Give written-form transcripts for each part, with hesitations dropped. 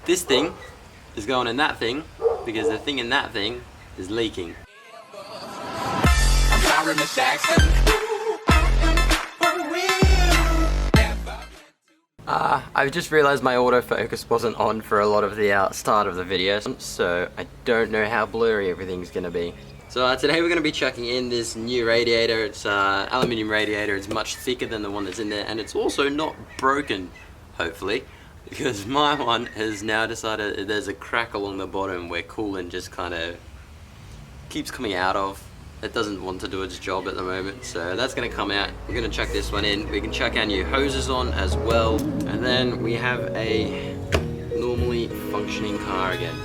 This thing is going in that thing because the thing in that thing is leaking. I've just realized my autofocus wasn't on for a lot of the start of the video, so I don't know how blurry everything's gonna be. So today we're gonna be chucking in this new radiator. It's aluminium radiator. It's much thicker than the one that's in there, and it's also not broken, hopefully, because my one has now decided there's a crack along the bottom where coolant just kind of keeps coming out of. It doesn't want to do its job at the moment, so that's going to come out. We're going to chuck this one in. We can chuck our new hoses on as well, and then we have a normally functioning car again.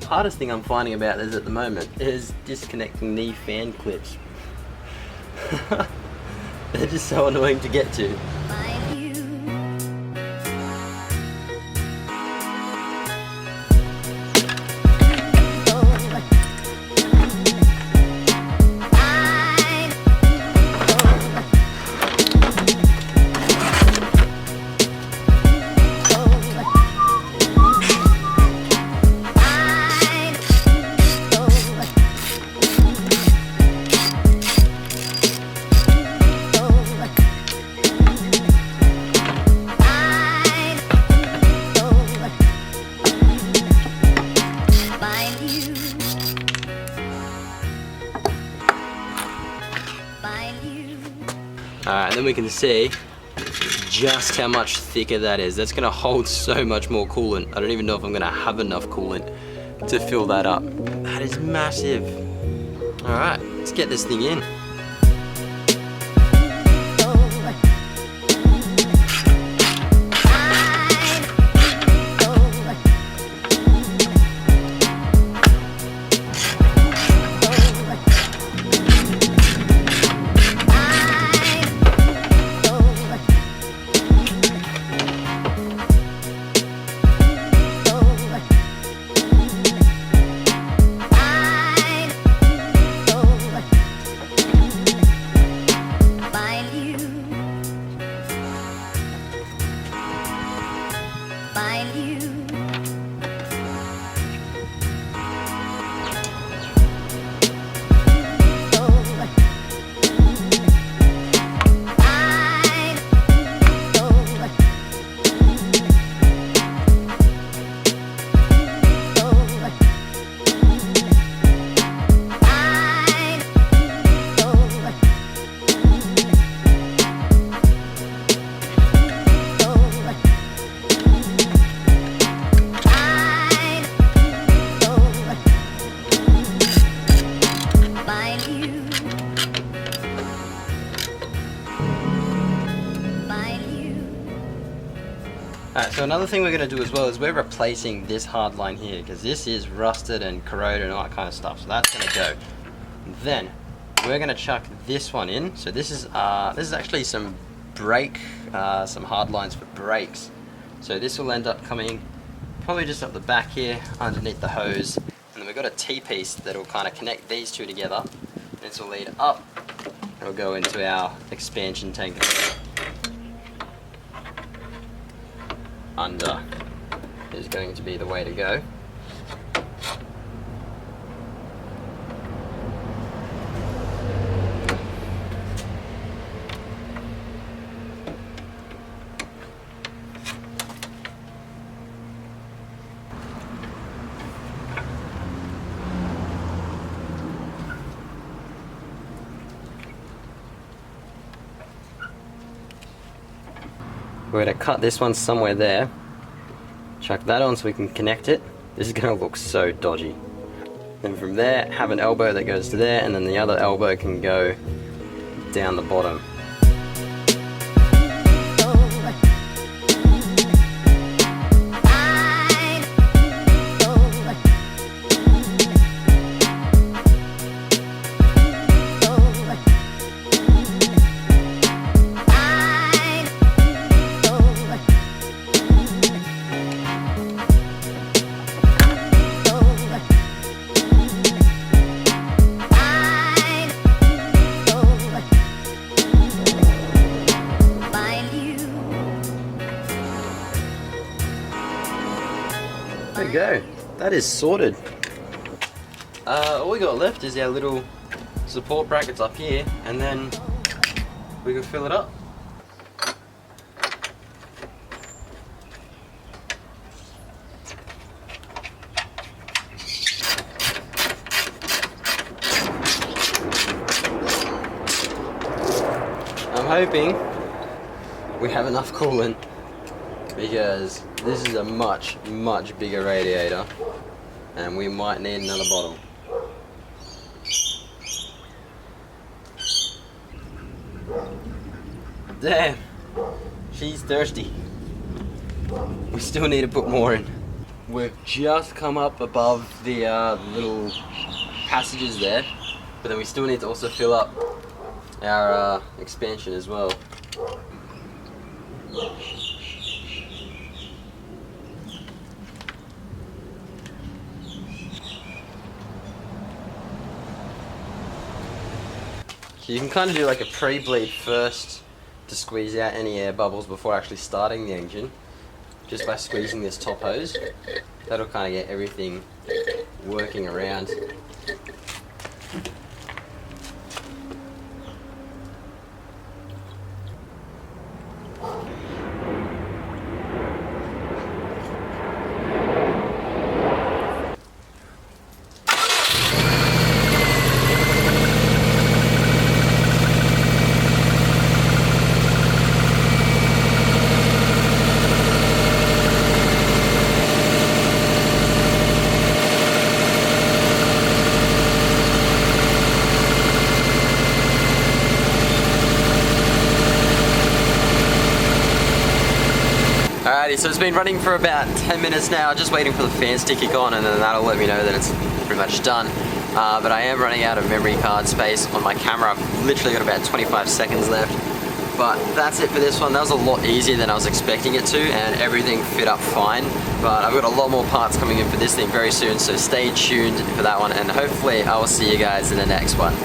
The hardest thing I'm finding about this at the moment is disconnecting the fan clips. They're just so annoying to get to. Alright, and then we can see just how much thicker that is. That's going to hold so much more coolant. I don't even know if I'm going to have enough coolant to fill that up. That is massive. Alright, let's get this thing in. Alright, so another thing we're going to do as well is we're replacing this hard line here, because this is rusted and corroded and all that kind of stuff, so that's going to go. Then we're going to chuck this one in. So this is actually some brake, some hard lines for brakes. So this will end up coming probably just up the back here underneath the hose, and then we've got a T-piece that will kind of connect these two together. This will lead up, and it'll go into our expansion tank. Under is going to be the way to go. We're going to cut this one somewhere there, chuck that on so we can connect it. This is going to look so dodgy. Then from there, have an elbow that goes to there, and then the other elbow can go down the bottom. There we go. That is sorted. All we got left is our little support brackets up here, and then we can fill it up. I'm hoping we have enough coolant, because this is a much bigger radiator and we might need another bottle. Damn, she's thirsty. We still need to put more in. We've just come up above the little passages there, but then we still need to also fill up our expansion as well. So you can kind of do like a pre-bleed first to squeeze out any air bubbles before actually starting the engine, just by squeezing this top hose. That'll kind of get everything working around. Alrighty, so it's been running for about 10 minutes now, just waiting for the fans to kick on, and then that'll let me know that it's pretty much done. But I am running out of memory card space on my camera. I've literally got about 25 seconds left. But that's it for this one. That was a lot easier than I was expecting it to, and everything fit up fine. But I've got a lot more parts coming in for this thing very soon, so stay tuned for that one, and hopefully I will see you guys in the next one.